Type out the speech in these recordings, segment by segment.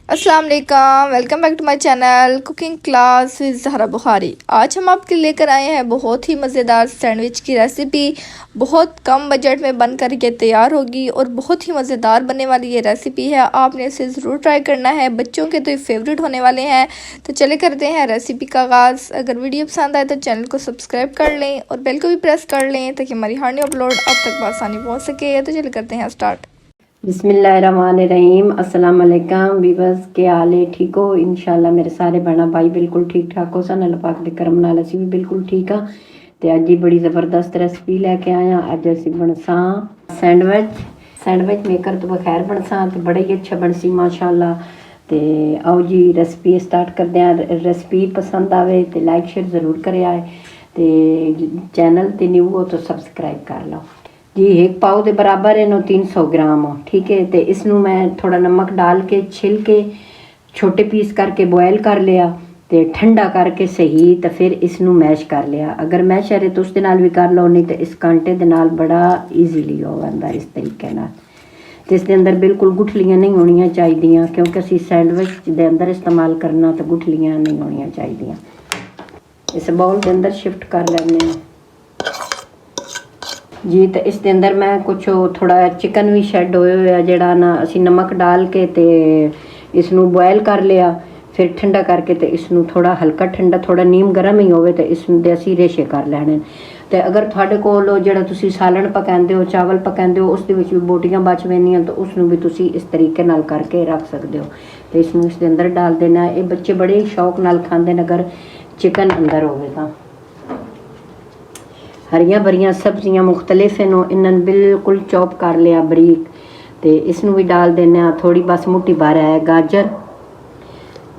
अस्सलाम वालेकुम, welcome back to my channel cooking class with Zahra Bukhari. आज हम आपके लेकर आए हैं बहुत ही मज़ेदार सैंडविच की रेसिपी। बहुत कम बजट में बन कर ये तैयार होगी और बहुत ही मज़ेदार बनने वाली ये रेसिपी है। आपने इसे ज़रूर ट्राई करना है, बच्चों के तो ये फेवरेट होने वाले हैं। तो चले करते हैं रेसिपी का आगाज़। अगर वीडियो पसंद आए तो चैनल को सब्सक्राइब कर लें और बेल को भी प्रेस कर लें ताकि हमारी हर न्यू अपलोड आप तक आसानी पहुँच सके। तो चले करते हैं स्टार्ट। बिस्मिल्लाहिर्रहमानिर्रहीम। अस्सलाम वालेकुम वीवर्स, के हाल है? ठीक हो? इंशाल्लाह मेरे सारे भैन भाई बिल्कुल ठीक ठाक हो सन। अल्लाह पाक दे करम नाल असीं भी बिल्कुल ठीक हाँ। ते अज बड़ी ज़बरदस्त रेसिपी लैके आया। अज असीं बनसा सैंडविच मेकर तो बखैर बनसा तो बड़ा ही अच्छा बनसी माशाल्लाह। ते आओ जी रेसिपी स्टार्ट करते हैं। रेसिपी पसंद आवे तो लाइक शेयर ज़रूर करे आए। ते चैनल ते न्यू हो तो सब्सक्राइब कर लो जी। एक पाव के बराबर इन्हों 300 ग्राम हो, ठीक है। तो इसनों मैं थोड़ा नमक डाल के छिल के छोटे पीस करके बॉयल कर लिया तो ठंडा करके सही। तो फिर इसनों मैश कर लिया। अगर मैश है तो उसके नाल भी कर लो, नहीं तो इस कांटे दे नाल बड़ा ईजीली हो जाता इस तरीके नाल। तो इसके अंदर बिल्कुल गुठलियाँ नहीं होनी चाहिए क्योंकि असी सैंडविच के अंदर इस्तेमाल करना तो गुठलियाँ नहीं होनी चाहिए। इस बाउल के अंदर शिफ्ट कर लेने जी। तो इसके अंदर मैं कुछ थोड़ा चिकन भी शैड होया जड़ा ना असी नमक डाल के ते इसनों बॉयल कर लिया। फिर ठंडा करके तो इसनों थोड़ा हल्का ठंडा थोड़ा नीम गर्म ही होवे तो इसमें असी रेशे कर लैने। तो अगर थोड़े कोल जड़ा तुसी सालन पकांदे हो चावल पकांदे हो उसके भी बोटियां बच पैंदियां तो उसनों भी तुसी इस तरीके नाल करके रख सकते हो। तो इसनों इसके अंदर डाल देना। ये बच्चे बड़े शौक नाल खांदे ने अगर चिकन अंदर होवे तां। हरियां भरियां सब्जियां मुख्तलिफ हैं, इन्हन बिल्कुल चॉप कर लिया बरीक। तो इसनों भी डाल देने। थोड़ी बस मुट्ठी भर है गाजर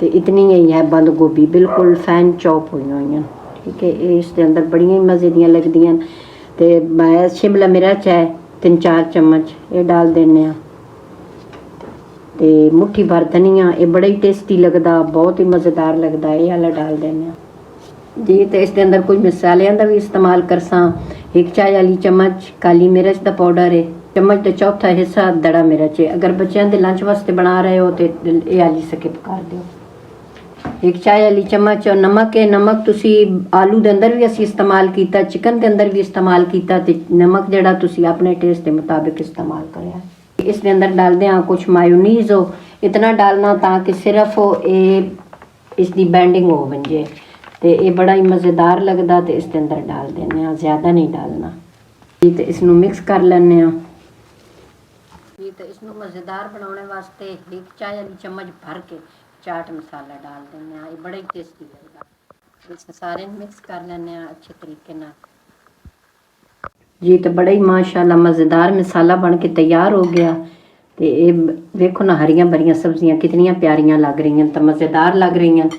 तो इतनी ही है बंद गोभी बिल्कुल फैन चॉप हुई हुई, ठीक है। इसके अंदर बड़िया मज़े दियाँ लगदियां। तो शिमला मिर्च है 3-4 चम्मच ये डाल देने। तो मुट्ठी भर धनिया, ये बड़ा ही टेस्टी लगता, बहुत ही मज़ेदार लगता, ये वाला डाल देने जी। तो इसके अंदर कुछ मसालियां का भी इस्तेमाल करसा। 1 चाय वाली चम्मच काली मिर्च का पाउडर है, चम्मच का चौथा हिस्सा दड़ा मिर्च है। अगर बच्चों के लंच वास्ते बना रहे हो तो ये वाली स्किप कर दो। 1 चाय वाली चम्मच और नमक है। नमक तुसी आलू के अंदर भी असी इस्तेमाल किया, चिकन के अंदर भी इस्तेमाल किया। तो नमक जड़ा तुसी अपने टेस्ट के मुताबिक इस्तेमाल करें। इसके अंदर डाल दें कुछ मायोनीज हो, इतना डालना ताकि सिर्फ ये इसकी बैंडिंग हो बन जाए। तो ये बड़ा ही मज़ेदार लगता। तो इसके अंदर डाल देने, ज़्यादा नहीं डालना जी। तो इसनों मिक्स कर लेने जी। तो इसनों मज़ेदार बनाने वास्ते 1 चाय वाली चम्मच भर के चाट मसाला डाल देने। ये बड़ा ही टेस्टी लगता। इस सारे मिक्स कर लेने अच्छे तरीके ना जी। तो बड़ा ही माशाल्लाह मज़ेदार मसाला बन के तैयार हो गया। तो ये देखो ना हरियां भरियां सब्जियां कितनियां प्यारियां लग रही हैं, तो मज़ेदार लग रही हैं।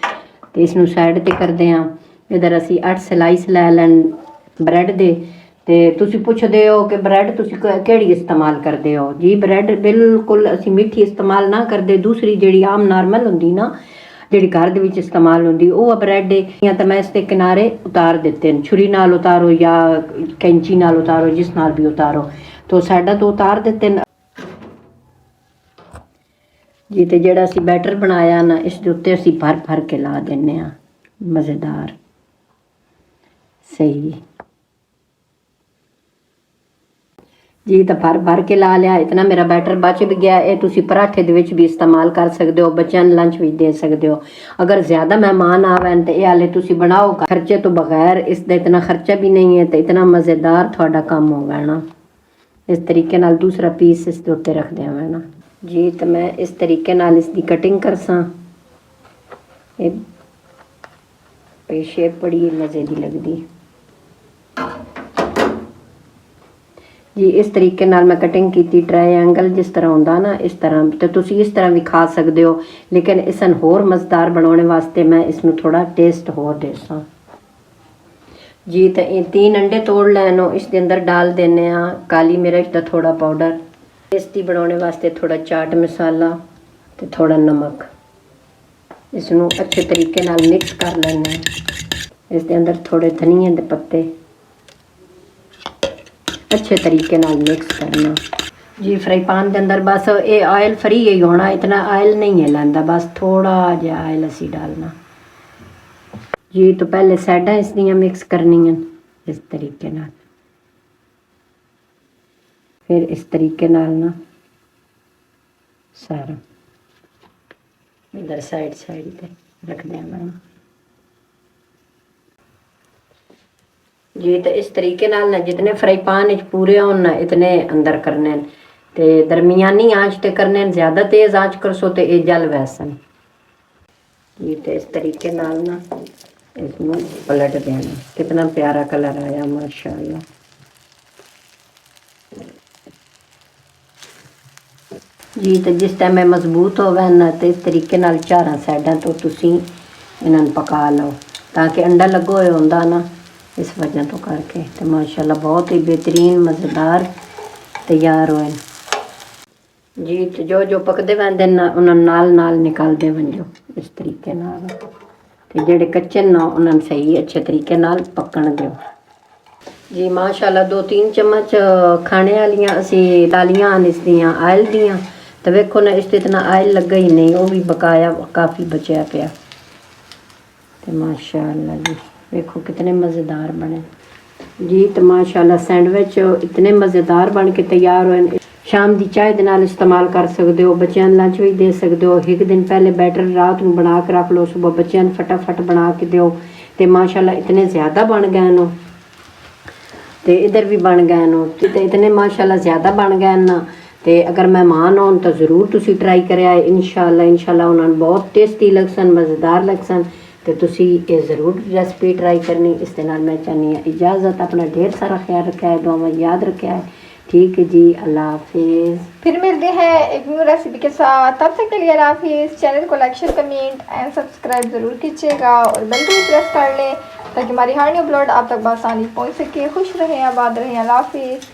तो इसनों साइड ते करते हैं। इधर असी 8 स्लाइस लै लैन ब्रैड दे। ते तुसी पुछदे हो कि ब्रैड तुसी केड़ी इस्तेमाल करदे हो जी। ब्रैड बिल्कुल असी मीठी इस्तेमाल ना करदे, दूसरी जेड़ी आम नॉर्मल हुंदी ना जेड़ी घर दे विच इस्तेमाल हुंदी वो ब्रैड है। या तो मैं इसके किनारे उतार दिते हैं, छुरी नाल उतारो या कैंची नाल उतारो, जिस नाल भी उतारो। तो साइडा तो उतार दिते हैं जी। तो जेड़ा असी बैटर बनाया ना इसके उत्ते असी भर भर के ला देने मज़ेदार सही जी। तो भर भर के ला लिया। इतना मेरा बैटर बच भी गया। ये तुसी पराठे दे विच भी इस्तेमाल कर सकते हो, बच्चों ने लंच भी दे सकते हो। अगर ज़्यादा मेहमान आवन तो ये हाले तुसी बनाओ खर्चे तो बगैर, इसका इतना खर्चा भी नहीं है। तो इतना मज़ेदार थोड़ा काम होगा ना। इस तरीके नाल दूसरा पीस इसके उत्ते रख देवां ना जी। तो मैं इस तरीके नाल इसकी कटिंग करसा। ये शेप बड़ी मज़े की लगती जी। इस तरीके नाल मैं कटिंग की ट्रायंगल जिस तरह होंदा ना इस तरह। तो तुसी इस तरह भी खा सकते हो, लेकिन इसन होर मज़ेदार बनाने वास्ते मैं इसनों थोड़ा टेस्ट होर देसा जी। तो ये 3 अंडे तोड़ लैनो, इसके अंदर डाल देने काली मिर्च का थोड़ा पाउडर, टेस्टी बनाने वास्ते थोड़ा चाट मसाला तो थोड़ा नमक। इसनों अच्छे तरीके नाल मिक्स कर लेना। इसके अंदर थोड़े धनिया के पत्ते अच्छे तरीके नाल मिक्स करना जी फ्राई पैन के अंदर बस ये ऑयल फ्री ही होना, इतना ऑयल नहीं है लाना, बस थोड़ा जहा ऑयल असी डालना जी। तो पहले साइडा इसदियां मिक्स करनियां इस तरीके नाल, फिर इस तरीके नाल ना सारा इधर साइड साइड पे रख देना जी। तो इस तरीके नाल ना जितने फ्राई पैन पूरे होन ना इतने अंदर करने न, ते दरमियानी आंच ते करने न, ज्यादा तेज आंच करसो तो ये जल वैसन जी। तो इस तरीके नाल ना इसमें पलट देना। कितना प्यारा कलर आया माशाल्लाह जी। तो जिस टाइम में मजबूत होवे ना तो इस तरीके नाल चारों साइडा तो तुसी इन्हां नूं पका लो, ताकि अंडा लगो होया होंदा ना, इस वजह तो करके तो माशाल्लाह बहुत ही बेहतरीन मज़ेदार तैयार होए जी। तो जो जो पकते वैंदे ना उन्होंने नाल नाल निकालते वंजो इस तरीके नाल, ते जेड़े कच्चे ना उन्होंने सही अच्छे तरीके नाल पकन दो जी। माशाल्लाह 2-3 चम्मच खाने वालियां असी डालियां इसदियां आयल दियां, तो वेखो ना इस इतना आयल लगा ही नहीं, वो भी बकाया काफ़ी बचया पिया। तो माशाल्लाह जी वेखो कितने मज़ेदार बने जी। तो माशाल्लाह सैंडविच इतने मज़ेदार बन के तैयार होए, शाम की चाय के नाल इस्तेमाल कर सकते हो, बच्चों लंच भी दे सकते हो। एक दिन पहले बैटर रात में बना के रख लो, सुबह बच्चों फटाफट बना के दो। तो माशाल्लाह इतने ज़्यादा बन गए नो, तो इधर भी बन गए नो, तो इतने माशाल्लाह ज़्यादा बन गए ना। तो अगर मेहमान हो तो ज़रूर तुसी ट्राई करें, इंशाल्लाह उन्होंने बहुत टेस्टी लगसन, मज़ेदार लगसन। तो तुसी ये ज़रूर रेसिपी ट्राई करनी। इस दे नाल मैं चाहनी हाँ इजाज़त, अपना ढेर सारा ख्याल रखा है, दुआ में याद रखा है। ठीक है जी, अल्लाह हाफिज़। फिर मिलते हैं एक न्यू रेसिपी के साथ, तब तक के लिए अल्लाह हाफिज़। चैनल को like share comment and subscribe ज़रूर कीजिएगा और बेल को भी प्रेस कर लें ताकि हमारी हर न्यू अपलोड आप तक बआसानी पहुँच सके। खुश रहें, आबाद रहें, अल्लाह हाफिज़।